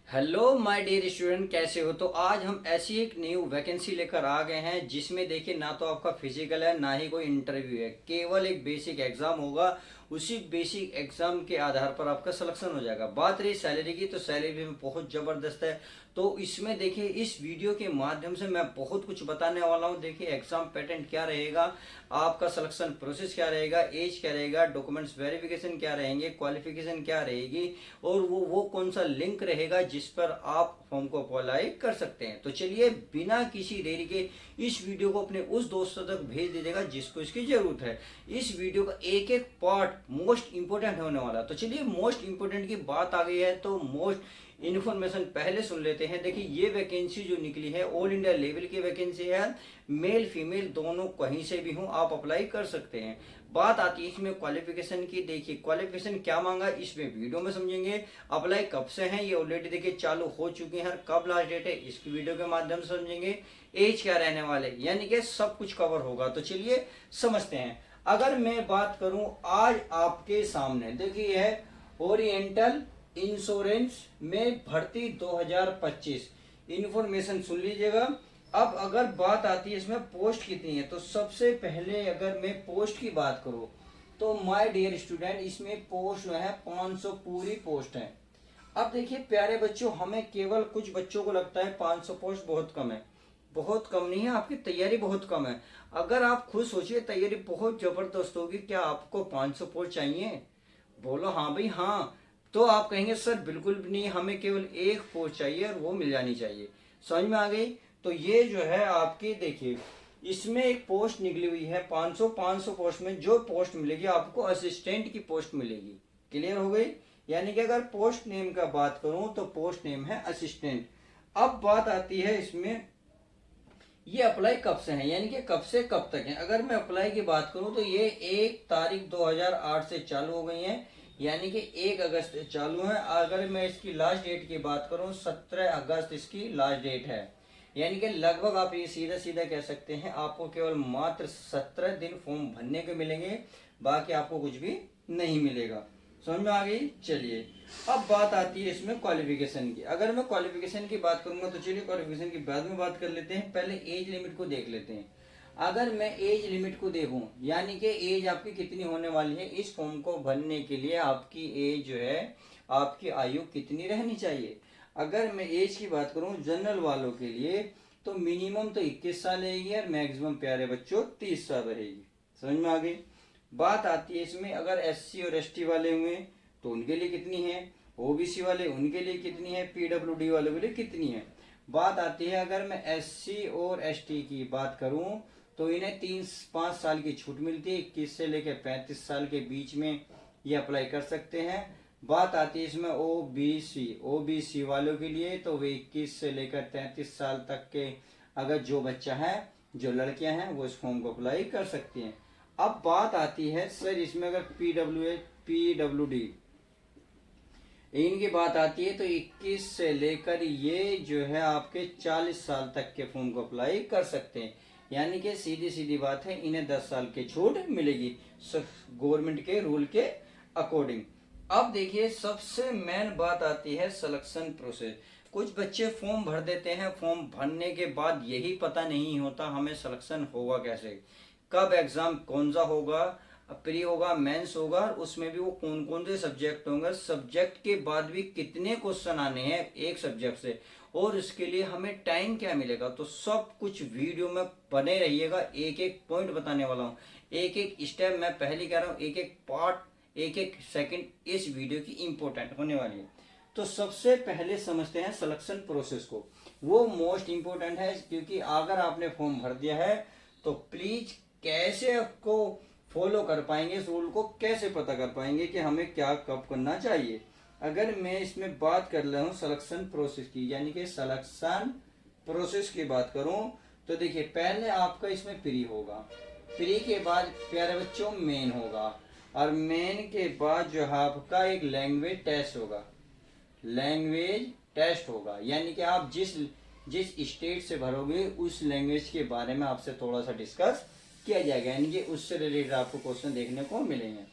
Hello my dear student, कैसे हो। तो आज हम ऐसी एक न्यू वैकेंसी लेकर आ गए हैं जिसमें देखिए ना तो आपका फिजिकल है ना ही कोई इंटरव्यू है, केवल एक बेसिक एग्जाम होगा। उसी बेसिक एग्जाम के आधार पर आपका सिलेक्शन हो जाएगा। बात रही सैलरी की, तो सैलरी भी बहुत ज़बरदस्त है। तो इसमें देखिए इस वीडियो के माध्यम से मैं बहुत कुछ बताने वाला हूँ। देखिए एग्जाम पैटर्न क्या रहेगा, आपका सिलेक्शन प्रोसेस क्या रहेगा, एज क्या रहेगा, डॉक्यूमेंट्स वेरिफिकेशन क्या रहेंगे, क्वालिफिकेशन क्या रहेगी, और वो कौन सा लिंक रहेगा जिस पर आप फॉर्म को अप्लाई कर सकते हैं। तो चलिए बिना किसी देरी के इस वीडियो को अपने उस दोस्तों तक भेज दीजिएगा जिसको इसकी जरूरत है। इस वीडियो का एक एक पार्ट मोस्ट इंपोर्टेंट होने वाला। तो चलिए मोस्ट इंपोर्टेंट की बात आ गई है तो मोस्ट इन्फॉर्मेशन पहले सुन लेते हैं। देखिए ये वैकेंसी जो निकली है ऑल इंडिया लेवल की वैकेंसी है। मेल फीमेल दोनों कहीं से भी हो आप अप्लाई कर सकते हैं। बात आती है इसमें क्वालिफिकेशन की। देखिए क्वालिफिकेशन क्या मांगा इसमें वीडियो में समझेंगे। अप्लाई कब से है ये ऑलरेडी देखिए चालू हो चुके हैं। कब लास्ट डेट है इसकी वीडियो के माध्यम से समझेंगे। एज क्या रहने वाले, यानी कि सब कुछ कवर होगा। तो चलिए समझते हैं। अगर मैं बात करूं आज आपके सामने देखिए है ओरिएंटल इंश्योरेंस में भर्ती 2025 इंफॉर्मेशन सुन लीजिएगा। अब अगर बात आती है इसमें पोस्ट कितनी है, तो सबसे पहले अगर मैं पोस्ट की बात करूं तो माय डियर स्टूडेंट इसमें पोस्ट जो है 500 पूरी पोस्ट है। अब देखिए प्यारे बच्चों, हमें केवल कुछ बच्चों को लगता है 500 पोस्ट बहुत कम है। बहुत कम नहीं है, आपकी तैयारी बहुत कम है। अगर आप खुद सोचिए तैयारी बहुत जबरदस्त होगी, क्या आपको 500 पोस्ट चाहिए? बोलो हाँ भाई हाँ। तो आप कहेंगे सर बिल्कुल भी नहीं, हमें केवल एक पोस्ट चाहिए और वो मिल जानी चाहिए। समझ में आ गई। तो ये जो है आपकी देखिए इसमें एक पोस्ट निकली हुई है 500 पोस्ट में जो पोस्ट मिलेगी आपको असिस्टेंट की पोस्ट मिलेगी। क्लियर हो गई। यानी कि अगर पोस्ट नेम का बात करूं तो पोस्ट नेम है असिस्टेंट। अब बात आती है इसमें ये अप्लाई कब से है, यानी कि कब से कब तक है। अगर मैं अप्लाई की बात करूं तो ये 1 तारीख 2008 से चालू हो गई है, यानी कि 1 अगस्त से चालू है। अगर मैं इसकी लास्ट डेट की बात करूं 17 अगस्त इसकी लास्ट डेट है। यानी कि लगभग आप ये सीधा सीधा कह सकते हैं आपको केवल मात्र 17 दिन फॉर्म भरने के मिलेंगे, बाकी आपको कुछ भी नहीं मिलेगा। समझ में आ गई। चलिए अब बात आती है इसमें क्वालिफिकेशन की। अगर मैं क्वालिफिकेशन की बात करूंगा तो चलिए क्वालिफिकेशन की बाद में बात कर लेते हैं, पहले एज लिमिट को देख लेते हैं। अगर मैं एज लिमिट को देखूं यानी कि एज आपकी कितनी होने वाली है इस फॉर्म को भरने के लिए, आपकी एज जो है आपकी आयु कितनी रहनी चाहिए। अगर मैं एज की बात करूं जनरल वालों के लिए तो मिनिमम तो 21 साल रहेगी और मैक्सिमम प्यारे बच्चों 30 साल रहेगी। समझ में आ गई। बात आती है इसमें अगर एससी और एसटी वाले हुए तो उनके लिए कितनी है, ओबीसी वाले उनके लिए कितनी है, पीडब्ल्यूडी वालों के लिए कितनी है। बात आती है अगर मैं एससी और एसटी की बात करूं तो इन्हें 3-5 साल की छूट मिलती है। 21 से लेकर 35 साल के बीच में ये अप्लाई कर सकते हैं। बात आती है इसमें ओबीसी वालों के लिए तो वे 21 से लेकर 33 साल तक के अगर जो बच्चा है, जो लड़कियां हैं वो इस फॉर्म को अप्लाई कर सकती हैं। अब बात आती है सर इसमें अगर पीडब्ल्यूडी इनकी बात आती है तो 21 से लेकर ये जो है आपके 40 साल तक के फॉर्म को अप्लाई कर सकते हैं। यानी कि सीधी सीधी बात है इन्हें 10 साल की छूट मिलेगी गवर्नमेंट के रूल के अकॉर्डिंग। अब देखिए सबसे मेन बात आती है सिलेक्शन प्रोसेस। कुछ बच्चे फॉर्म भर देते हैं, फॉर्म भरने के बाद यही पता नहीं होता हमें सिलेक्शन होगा कैसे, कब एग्जाम कौन सा होगा, प्री होगा मेंस होगा, उसमें भी वो कौन कौन से सब्जेक्ट होंगे, सब्जेक्ट के बाद भी कितने क्वेश्चन आने हैं एक सब्जेक्ट से, और इसके लिए हमें टाइम क्या मिलेगा। तो सब कुछ वीडियो में बने रहिएगा, एक एक पॉइंट बताने वाला हूँ, एक एक स्टेप मैं पहले कह रहा हूँ, एक एक पार्ट एक एक सेकंड इस वीडियो की इंपॉर्टेंट होने वाली है। तो सबसे पहले समझते हैं सिलेक्शन प्रोसेस को। वो मोस्ट इंपॉर्टेंट है क्योंकि अगर आपने फॉर्म भर दिया है तो प्लीज कैसे आपको फॉलो कर पाएंगे, इस रूल को कैसे पता कर पाएंगे कि हमें क्या कब करना चाहिए। अगर मैं इसमें बात कर रहा हूँ सिलेक्शन प्रोसेस की, यानी कि सिलेक्शन प्रोसेस की बात करूं तो देखिए पहले आपका इसमें प्री होगा, प्री के बाद प्यारे बच्चों मेन होगा, और मेन के बाद जो है आपका एक लैंग्वेज टेस्ट होगा, लैंग्वेज टेस्ट होगा। यानी कि आप जिस जिस स्टेट से भरोगे उस लैंग्वेज के बारे में आपसे थोड़ा सा डिस्कस किया जाएगा, यानी कि उससे रिलेटेड आपको क्वेश्चन देखने को मिलेंगे।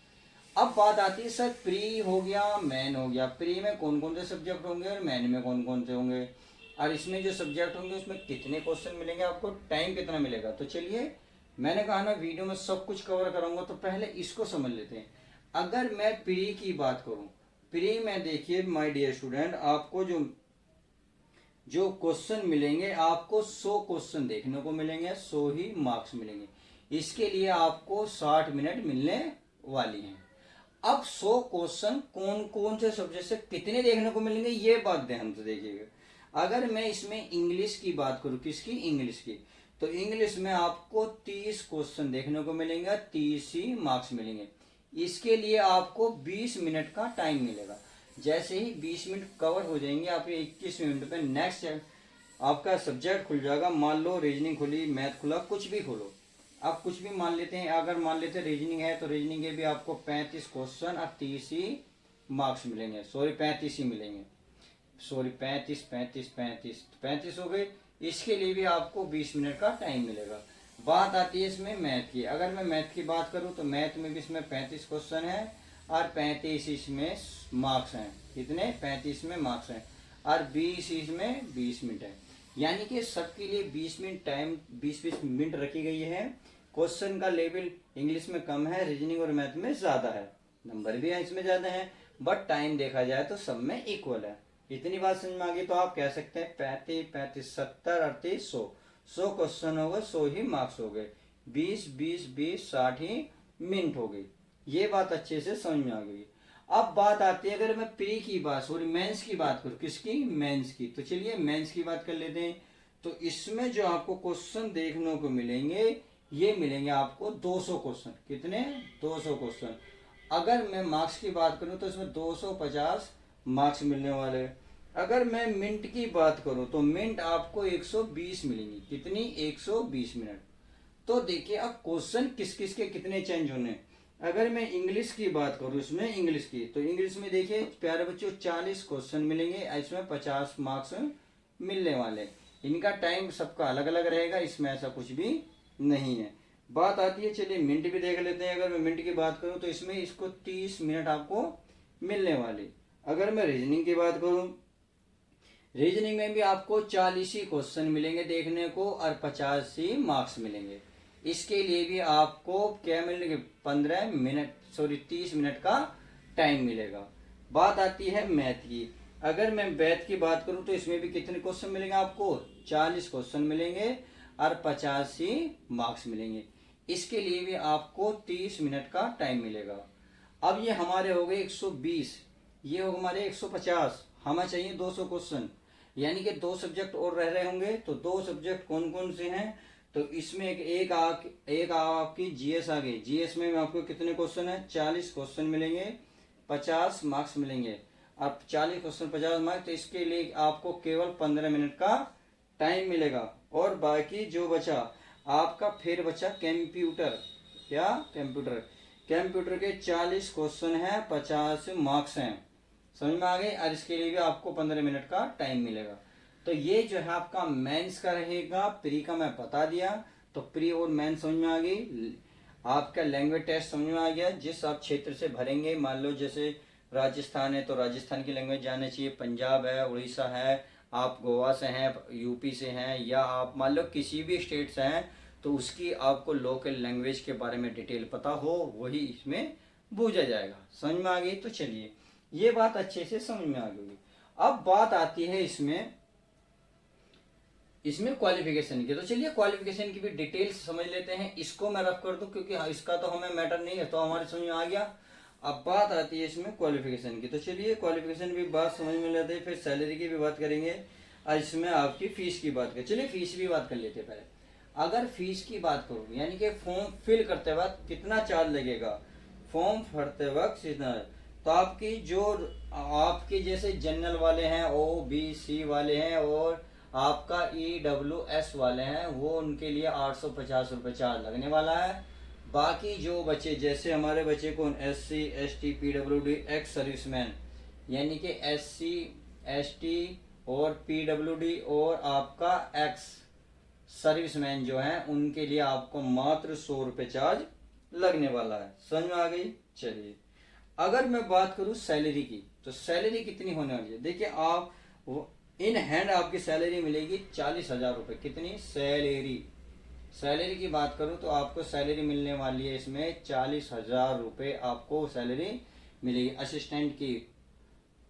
अब बात आती है सर, प्री हो गया, मैन हो गया, प्री में कौन कौन से सब्जेक्ट होंगे और मैन में कौन कौन से होंगे, और इसमें जो सब्जेक्ट होंगे उसमें कितने क्वेश्चन मिलेंगे, आपको टाइम कितना मिलेगा। तो चलिए, मैंने कहा ना वीडियो में सब कुछ कवर करूंगा, तो पहले इसको समझ लेते हैं। अगर मैं प्री की बात करूं, प्री में देखिए माय डियर स्टूडेंट, आपको जो जो क्वेश्चन मिलेंगे, आपको 100 क्वेश्चन देखने को मिलेंगे, 100 ही मार्क्स मिलेंगे। इसके लिए आपको 60 मिनट मिलने वाली हैं। अब 100 क्वेश्चन कौन कौन से सब्जेक्ट से कितने देखने को मिलेंगे, ये बात ध्यान से देखिएगा। अगर मैं इसमें इंग्लिश की बात करूं, किसकी, इंग्लिश की, तो इंग्लिश में आपको 30 क्वेश्चन देखने को मिलेंगे, 30 ही मार्क्स मिलेंगे। इसके लिए आपको 20 मिनट का टाइम मिलेगा। जैसे ही 20 मिनट कवर हो जाएंगे, आपके 21 मिनट पे नेक्स्ट आपका सब्जेक्ट खुल जाएगा। मान लो रीजनिंग खुली, मैथ खुला, कुछ भी खोलो, आप कुछ भी मान लेते हैं। अगर मान लेते हैं रीजनिंग है, तो रीजनिंग के भी आपको 35 क्वेश्चन और 30 ही मार्क्स मिलेंगे, सॉरी 35 ही मिलेंगे, सॉरी 35 35 35 35 हो गए। इसके लिए भी आपको 20 मिनट का टाइम मिलेगा। बात आती है इसमें मैथ की। अगर मैं मैथ की बात करूं, तो मैथ में भी इसमें 35 क्वेश्चन है और 35 इसमें मार्क्स हैं। कितने, 35 में मार्क्स हैं, और 20 इसमें 20 मिनट है। यानी कि सबके लिए 20 मिनट टाइम, 20-20 मिनट रखी गई है। क्वेश्चन का लेवल इंग्लिश में कम है, रीजनिंग और मैथ में ज्यादा है, नंबर भी इसमें ज्यादा है, बट टाइम देखा जाए तो सब में इक्वल है। इतनी बात समझ में आ गई, तो आप कह सकते हैं 35 35 70 38 100, 100 क्वेश्चन हो गए, 100 ही मार्क्स हो गए, 20 20 20 60 ही मिनट हो गई। ये बात अच्छे से समझ में आ गई। अब बात आती है, अगर मैं प्री की बात, सॉरी मेंस की बात करूं, किसकी, मेंस की, तो चलिए मेंस की बात कर लेते हैं। तो इसमें जो आपको क्वेश्चन देखने को मिलेंगे, ये मिलेंगे आपको 200 क्वेश्चन। कितने, 200 क्वेश्चन। अगर मैं मार्क्स की बात करूं, तो इसमें 250 मार्क्स मिलने वाले हैं। अगर मैं मिनट की बात करूं, तो मिनट आपको 120 मिलेंगी। कितनी, 120 मिनट। तो देखिए अब क्वेश्चन किस किस के कितने चेंज होने। अगर मैं इंग्लिश की बात करूं, इसमें इंग्लिश की, तो इंग्लिश में देखिए प्यारे बच्चों 40 क्वेश्चन मिलेंगे, इसमें 50 मार्क्स मिलने वाले। इनका टाइम सबका अलग अलग रहेगा, इसमें ऐसा कुछ भी नहीं है। बात आती है, चलिए मिनट भी देख लेते हैं। अगर मैं मिनट की बात करूं, तो इसमें इसको 30 मिनट आपको मिलने वाले। अगर मैं रीजनिंग की बात करूं, रीजनिंग में भी आपको 40 ही क्वेश्चन मिलेंगे देखने को, और 50 ही मार्क्स मिलेंगे। इसके लिए भी आपको क्या मिलेंगे, 15 मिनट, सॉरी 30 मिनट का टाइम मिलेगा। बात आती है मैथ की। अगर मैं मैथ की बात करूं, तो इसमें भी कितने क्वेश्चन मिलेंगे आपको, 40 क्वेश्चन मिलेंगे और 50 ही मार्क्स मिलेंगे। इसके लिए भी आपको 30 मिनट का टाइम मिलेगा। अब ये हमारे हो गए 120, ये हो हमारे 150, हमें चाहिए 200 क्वेश्चन, यानी कि 2 सब्जेक्ट और रह रहे होंगे। तो 2 सब्जेक्ट कौन कौन से हैं, तो इसमें एक आपकी जीएस आ गई। जीएस में आपको कितने क्वेश्चन है, 40 क्वेश्चन मिलेंगे, 50 मार्क्स मिलेंगे। अब 40 क्वेश्चन 50 मार्क्स, तो इसके लिए आपको केवल 15 मिनट का टाइम मिलेगा। और बाकी जो बचा आपका, फिर बचा कंप्यूटर, क्या, कंप्यूटर, कंप्यूटर के 40 क्वेश्चन है, 50 मार्क्स हैं, समझ में आ गए। और इसके लिए भी आपको 15 मिनट का टाइम मिलेगा। तो ये जो है आपका मेंस का रहेगा। प्री का मैं बता दिया, तो प्री और मेंस समझ में आ गई। आपका लैंग्वेज टेस्ट समझ में आ गया, जिस आप क्षेत्र से भरेंगे, मान लो जैसे राजस्थान है, तो राजस्थान की लैंग्वेज जाने चाहिए, पंजाब है, उड़ीसा है, आप गोवा से हैं, यूपी से हैं, या आप मान लो किसी भी स्टेट से हैं, तो उसकी आपको लोकल लैंग्वेज के बारे में डिटेल पता हो, वही इसमें बूझा जाएगा। समझ में आ गई, तो चलिए ये बात अच्छे से समझ में आ गई। अब बात आती है इसमें क्वालिफिकेशन की। तो चलिए क्वालिफिकेशन की भी डिटेल्स समझ लेते हैं। इसको मैं रफ कर दूं, क्योंकि इसका तो हमें मैटर नहीं है, तो हमारे समझ में आ गया। अब बात आती है इसमें क्वालिफिकेशन की। तो चलिए क्वालिफिकेशन भी बात समझ में लेते हैं, फिर सैलरी की भी बात करेंगे, और इसमें आपकी फीस की बात करें। चलिए फीस भी बात कर लेते हैं पहले। अगर फीस की बात करूँ, यानी कि फॉर्म फिल करते वक्त कितना चार्ज लगेगा, फॉर्म भरते वक्त कितना, तो आपकी जो आपके जैसे जनरल वाले हैं, OBC वाले हैं, और आपका EWS वाले हैं, वो उनके लिए 850 रुपये चार्ज लगने वाला है। बाकी जो बच्चे, जैसे हमारे बच्चे कौन, SC ST PWD ex serviceman, यानी कि SC ST और PWD और आपका एक्स सर्विसमैन जो हैं, उनके लिए आपको मात्र 100 रुपये चार्ज लगने वाला है। समझ में आ गई। चलिए अगर मैं बात करूं सैलरी की, तो सैलरी कितनी होने वाली है? देखिए आप इन हैंड आपकी सैलरी मिलेगी 40,000 रुपये। कितनी सैलरी? सैलरी की बात करूं तो आपको सैलरी मिलने वाली है इसमें 40,000 रुपये आपको सैलरी मिलेगी। असिस्टेंट की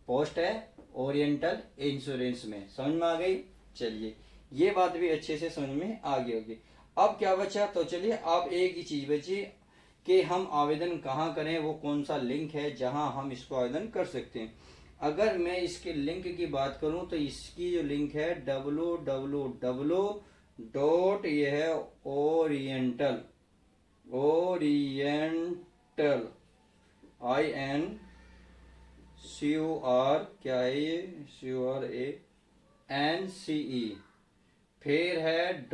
पोस्ट है ओरिएंटल इंश्योरेंस में। समझ में आ गई? चलिए ये बात भी अच्छे से समझ में आ गई होगी। अब क्या बचा? तो चलिए अब एक ही चीज बची कि हम आवेदन कहाँ करें, वो कौन सा लिंक है जहां हम इसको आवेदन कर सकते हैं। अगर मैं इसके लिंक की बात करूं तो इसकी जो लिंक है www डॉट ये है ओरिएंटल INCUR क्या है ये CURANCE फिर है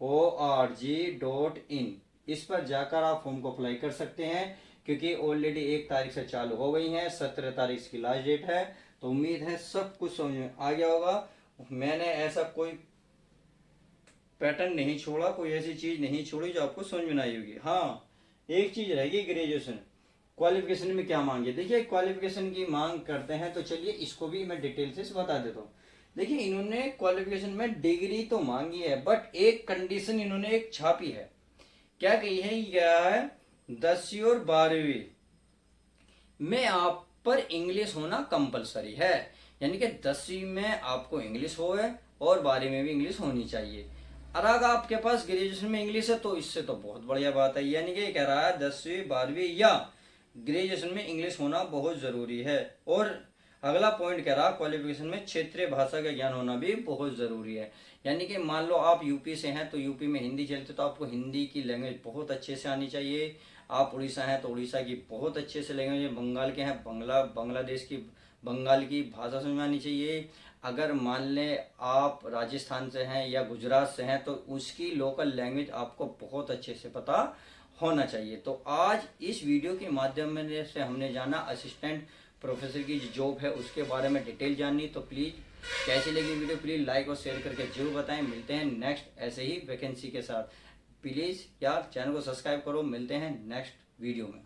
.org.in। इस पर जाकर आप फॉर्म को अप्लाई कर सकते हैं क्योंकि ऑलरेडी 1 तारीख से चालू हो गई है, 17 तारीख की लास्ट डेट है। तो उम्मीद है सब कुछ समझ में आ गया होगा। मैंने ऐसा कोई पैटर्न नहीं छोड़ा, कोई ऐसी चीज नहीं छोड़ी जो आपको समझ में नहीं होगी। हाँ एक चीज रहेगी, ग्रेजुएशन क्वालिफिकेशन में क्या मांगे। देखिए क्वालिफिकेशन की मांग करते हैं तो चलिए इसको भी मैं डिटेल से बता देता हूँ। देखिए इन्होंने क्वालिफिकेशन में डिग्री तो मांगी है, बट एक कंडीशन इन्होंने एक छापी है। क्या कही है? क्या है? 10वीं और 12वीं में आप पर इंग्लिश होना कंपलसरी है। यानी कि 10वीं में आपको इंग्लिश हो और 12वीं में भी इंग्लिश होनी चाहिए। और अगर आपके पास ग्रेजुएशन में इंग्लिश है तो इससे तो बहुत बढ़िया बात है। यानी कि कह रहा है 10वीं 12वीं या ग्रेजुएशन में इंग्लिश होना बहुत जरूरी है। और अगला पॉइंट कह रहा क्वालिफिकेशन में क्षेत्रीय भाषा का ज्ञान होना भी बहुत जरूरी है। यानी कि मान लो आप यूपी से हैं तो यूपी में हिंदी चलती तो आपको हिंदी की लैंग्वेज बहुत अच्छे से आनी चाहिए। आप उड़ीसा हैं तो उड़ीसा की बहुत अच्छे से लैंग्वेज, बंगाल के हैं बांग्लादेश की बंगाल की भाषा समझ में आनी चाहिए। अगर मान लें आप राजस्थान से हैं या गुजरात से हैं तो उसकी लोकल लैंग्वेज आपको बहुत अच्छे से पता होना चाहिए। तो आज इस वीडियो के माध्यम से हमने जाना असिस्टेंट प्रोफेसर की जो जॉब है उसके बारे में डिटेल जाननी। तो प्लीज़ कैसी लगी वीडियो प्लीज़ लाइक और शेयर करके जरूर बताएं। मिलते हैं नेक्स्ट ऐसे ही वैकेंसी के साथ। प्लीज़ यार चैनल को सब्सक्राइब करो। मिलते हैं नेक्स्ट वीडियो में।